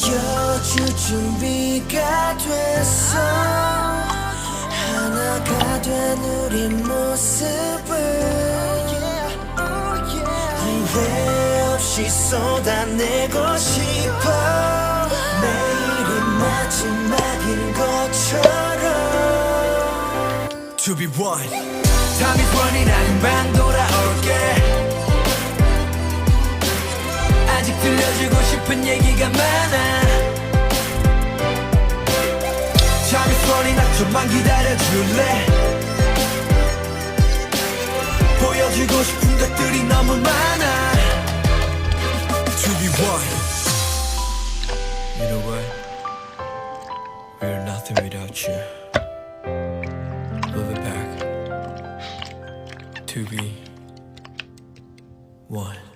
보여줄 준비가 됐어. 하나가 된 우리 모습을 후회 없이 쏟아내고 싶어. 매일이 마지막인 것처럼 To be one. Time is running out. 금방 돌아올게. 아직 들려주고 싶은 얘기가 많아. Time is running out. 좀만 기다려줄래? 보여주고 싶은 것들이 너무 많아. To be one. You know what? We're nothing without you. We'll be back to be one.